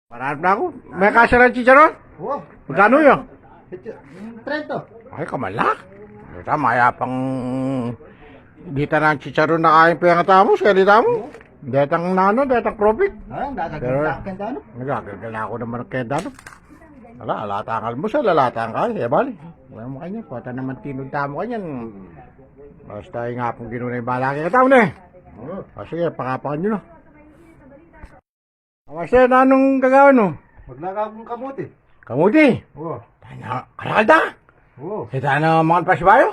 Marami na ako. May kasya ng chicharon? Oo. Magkano yun? 30. Ay, kamalak. Dito, maya pang... Dito na ang chicharon na kain pa yung tamo, salita mo. Dito ang nano, dito ang kropik. Ah, Pero- dadagdag sa akin dano. Nagagagal na ako naman ng kenda, no? Wala, alata ang almusal, alata ang kain. Eh, bali. Wala mo kanya, pata naman tinod tamo kanyan. Basta yung nga pong ginunay balaki ka tao na eh. Oo. O sige, pakapakan nyo na. Kamasya, na anong gagawin no? Maglaka akong kamote. Kamuti. Oo. Tanya, kalakalda. Oo. Eh, tanya mga pasibayo.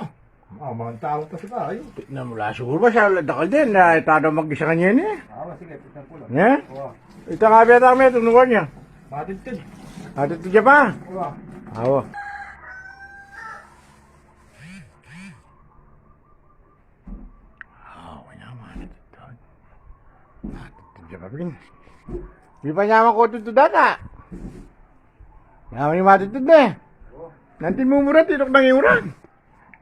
Ah, mga tao pa si bayo. Na mula siguro ba siya dakal din na itado mag-isa kanya niya. Ah, sige, tignan ko lang. Eh? Oo. Ito nga biyata kami, tunugan niya. Matintid. At ito siya pa. Oo. Awo. Kanya matitid. Matitid siya pa rin. Di pa niya ko ito data. Yaman yung matitid na eh. Nanti mumura, tinok ng iuran.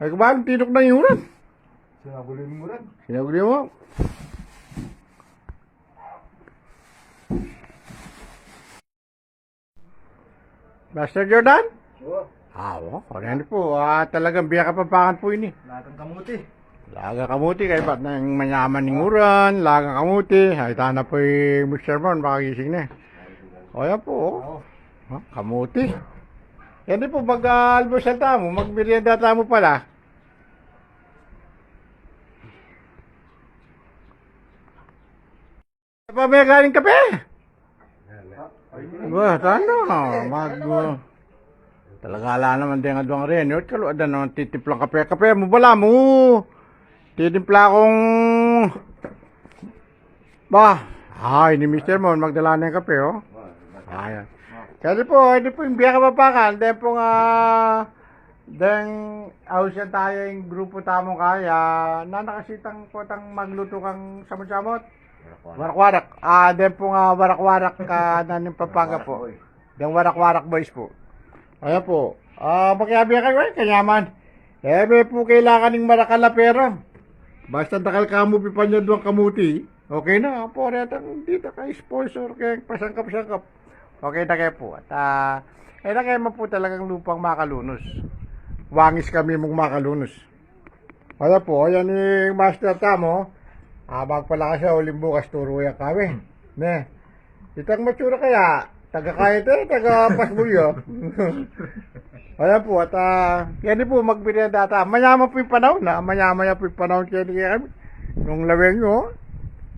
Ay kumalang tinok ng iuran. Sinagulin mo rin. Sinaguli mo. Master Jordan? Oo. Awo, ano po, talagang biya kapapangan po ini. Lahat ng kamote. Laga kamuti, kay ba't nang manyaman ng uran, laga kamuti, ay tana po yung Mr. Mon, makagising na. O yan po, Oo. kamuti. Yan din po, mag-almusal tamo, mag-merienda tamo pala. Pa may galing kape? Ba, tano, talaga ala naman din nga doon rin. Yun, kaluadan naman titiplang kape. Kape mo bala mo. Titimpla akong... Ba, ay, ni Mr. Mon, magdala na yung kape, oh. Ayan. Kasi po, hindi po yung biya kapapakan. Dahil po nga... Dahil ausyan tayo yung grupo tamong kaya. Na nakasitang po tang magluto kang samot-samot. Warak-warak. Dahil po nga warak-warak ka na ng Pampanga po. Dahil warak-warak boys po. Ayan po. Magkabiya kayo eh, kanyaman. May po kailangan ng marakalapero. Basta nakal kamo pipan doon kamuti. Okay na, po retang dito kay sponsor kay pasangkap-sangkap. Okay na kayo po. At na kayo mo po talagang lupang makalunos. Wangis kami mong makalunos. Ayan po, ayan ni Master Tamo. Abang pala kasi uling bukas turo yan kami. Ne. Itang matsura kaya, taga-kaya ito, taga-pasbulyo. Ayan po, at yan din po, magbili ng data. Mayaman po yung panahon na, mayaman po yung panahon kaya kami. Nung laweng nyo,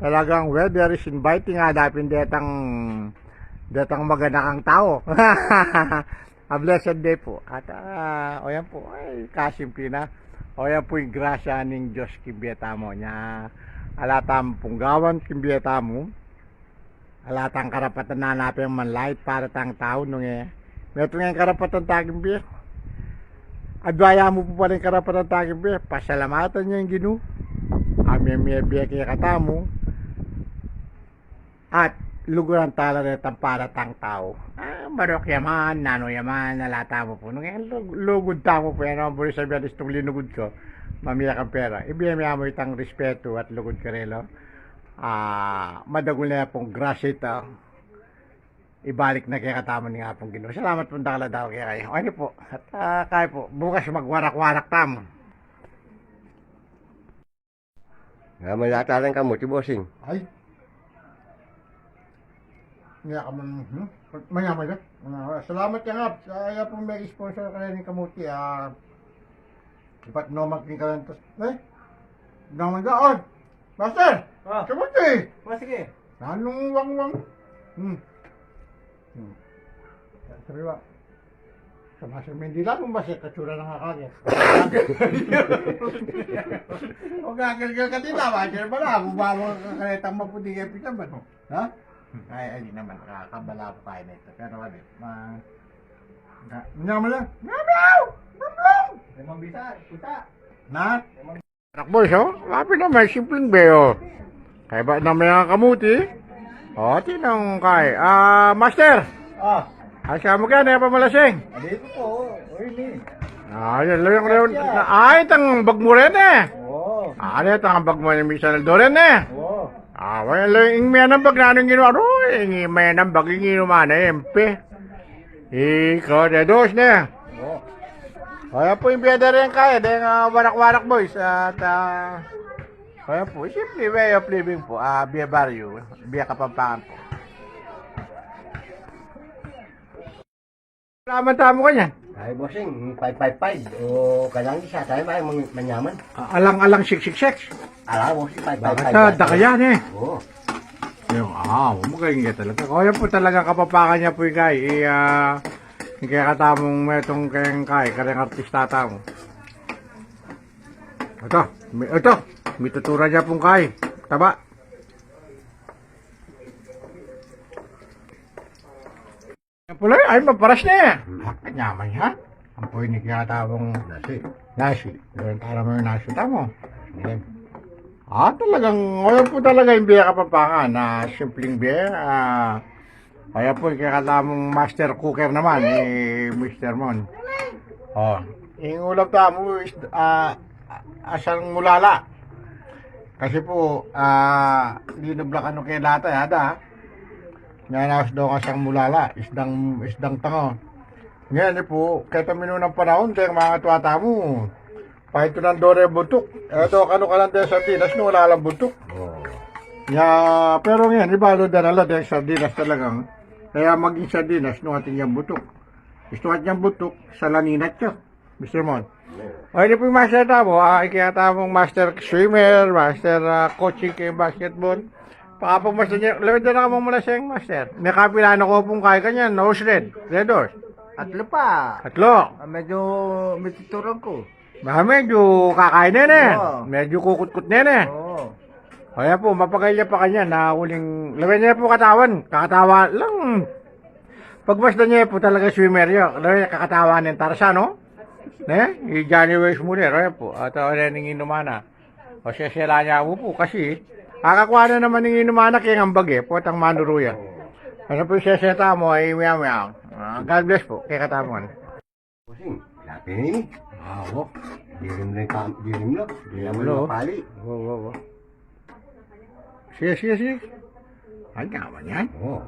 talagang weather is inviting nga, dapin detang magandang tao. A blessed day po. At o yan po, ay kasimple na. O yan po yung grasya ng Diyos kimbiyeta mo niya. Alatang punggawan kimbiyeta mo. Alatang karapatan na napin manlait para tang tao nung meron nga yung karapatan taging biya. Adwaya mo po pa rin karapatan taging biya. Pasalamatan niya yung ginu. Amiyamiya biya kaya katamo. At luguran tala rin ang para tang tao. Barok yaman, nano yaman, nalata mo po. Nung lugod tamo po yan. Ang buri sabihan itong linugod ko. Mamiya kang pera. Ibiyamiya mo itang respeto at lugod ka rin. Madagul na pong grasya ibalik na kaya katamo ni nga pong Ginoo. Salamat po dakala daw kaya kayo. Okay po. At kayo po, bukas magwarak-warak tamo. May lata rin kamuti, bossing. Ay. Nga ka man, mayaman ka. Salamat ka nga. Kaya pong may sponsor ka rin ng kamuti. Ipat no magking ka lang. Naman ka. Master! Kamuti! Sige. Anong wang-wang? Sabi ba? Sa Master Mendila mo ba siya katsura ng kakagya? O gagal-gal ka din naman. Kaya ba na? Bubawang ka karetang maputi kayo pitan ba? Ha? Ay, hindi naman. Kakabala pa tayo nito. Pero wala. Nandiyan mo lang. Meow! Bumblong! Limang bisa. Puta. Na? Takbo siya? Lapi naman. Simpleng beyo. Kaya ba naman ang kamuti? O, tinong kay. Master! Asya mo ka na pamalasing. Dito po. Uy, ni. Yan lang yung itang bag mo rin eh. Oo. Itang bag mo yung Misanel do rin eh. Oo. Wala lang yung ingmiyan ng bag na anong ginawa. may nambag yung inuman na MP. Ikaw, de dos na. Oo. Kaya po yung biyada rin kaya, dahil warak-warak boys. At kaya po, simple way of living po. Biya barrio, biya Kapampangan po. Salamat tamo ka niyan. Ay, bossing, 555. O, kailangan isa tayo may manyaman. Alang-alang 666. Ala, bossing, 555. Bakit daka yan eh. Oo. Yung, magaling nga talaga. Kaya po talaga kapapakan niya po yung kay. Yung kaya katamong metong kayang kay, kayang artista tamo. Ito, may tutura niya pong kay. Taba. Yan pala, ay maparas na eh. Kanyaman ha? Ang po yung kaya tamong nasi. Doon para mo yung nasi tamo. Yan. Talagang, ngayon po talaga yung biya Kapampangan na simpleng biya. Kaya po yung kakatamong master cooker naman, Mr. Mon. Yung ulam tamo is asang mulala. Kasi po, dinubla ka nung kay lata, yada. Ngayon daw asang mulala, isdang tango. Ngayon po, kahit ang ng panahon, kaya mga tuwata mo, pahito ng dore butok. Ito, kano ka lang tayo sardinas, no, wala lang butok. Pero ngayon, ibalo na lang dahil sardinas talagang. Kaya maging sardinas, no, ating yung butok. Gusto at yung butok, sa laninat siya, Mr. Mon. Hindi po yung master tamo, kaya tamong master swimmer, master coaching kay basketball. Pakapag-master niya, lawin na nakamang mula siyang master. May kapilano ko pong kaya kanyan, nose red, red doors. Atlo pa. Tatlo. Medyo may tuturan ko. Medyo kakain na eh. Oo. Medyo kukut-kut na eh. Oo. Kaya po, mapagay niya pa kanya na huling, lawin niya po katawan. Kakatawa lang. Pagmasdan niya po talaga swimmer yun. Lawin niya kakatawa ng Tarzan, no? I-Johnny Waves mo rin. Kaya po, at rin ng inumana. O siya niya po kasi, kakakuha na naman ng inumana kaya ang bagi po at ang manuruyan. Ano po siya mo ay meow. God bless po, kaya katamon. Bossing, lapin ini. Oo. Dirim lang. Dirim Ulo. lang pali. Wow. Sige. Ay, naman yan. Oo.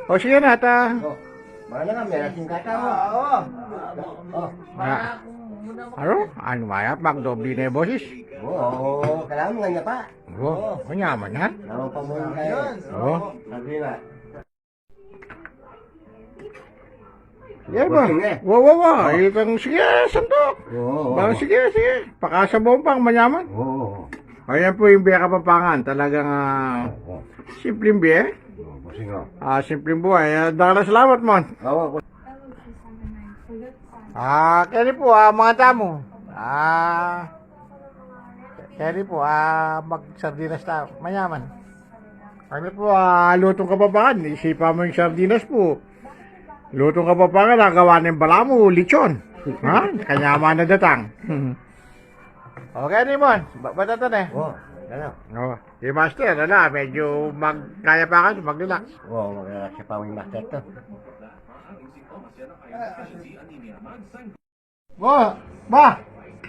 O sige na, ta. Oh, mana nga, may rasing kata mo. Oo. Oh. Ano mayap, magdoble na yung boses. Oo, kailangan nga niya pa. Oo, kanyaman yan. Naman pa mo yung kayo. Oo. Sabi na. Sige ba? Bossing eh. Wow. Itang sige, sandok. Oo. Bang sige. Pakasabong pang manyaman. Oo. Ayan po yung biya Kapampangan. Talagang Oo. simpleng biya. Bossing oh. Simpleng buhay. Dakilang salamat mo. Oo. Kaya po, mga tamo. Kaya po, mag-sardinas na mayaman. Kaya po, lutong Kapampangan. Isipa mo yung sardinas po. Lutong Kapampangan, nagawa ng bala mo, lechon. Kanyaman na datang. Okay, Nimon. Ba't ito na? Oo. Ano? Si Master, medyo kaya pa ka, mag-relax. Oo, mag-relax siya pa yung master to.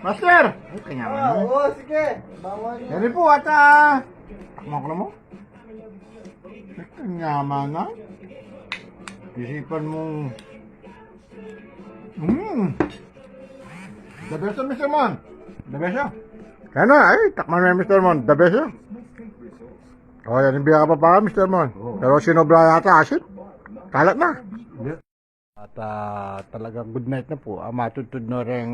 Master! Ay, kanyaman mo. Oo, sige. Bawal. Yan po, at takmak mo. Ay, kanyaman na. Isipan mong... The best of Mr. Mon. The best yun. Kaya na, takman mo yung Mr. Mon. The best yun. Yan yung biya Kapampangan, Mr. Mon. Pero sinobra yata asin. Kalat na. At talagang good night na po. Matutod na rin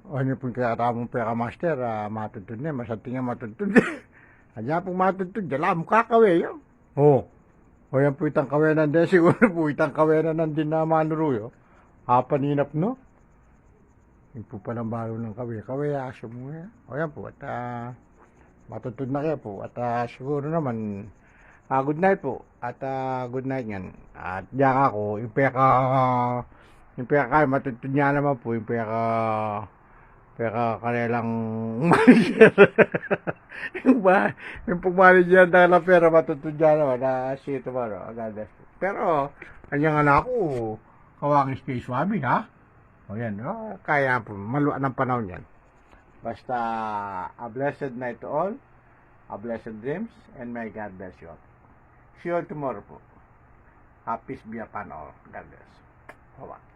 ano po kaya tamong pera master. Matutod na. Masanting nga matutod. Kanya pong matutod. Dala mo kakawin yun. Oo. O yan po itang kawenan din. Siguro po itang kawenan din na manuruyo. Paninap no. Yung po palang balo ng kawe. Kawe aso mo yan. O yan po. At matutod na kayo po. At siguro naman good night po. At good night yan. At diyan ako. Yung peka kayo. Matutod niya naman po. Yung peka kanilang manager. yung pag-manager na pera matutod niya naman. See you tomorrow. Pero kanyang anak ko kawang space wabi ha. O yan. Kaya po. Maluan ng panahon yan. Basta a blessed night to all. a blessed dreams, and may God bless you all. See you all tomorrow po. Peace be upon all. God bless. Bye-bye.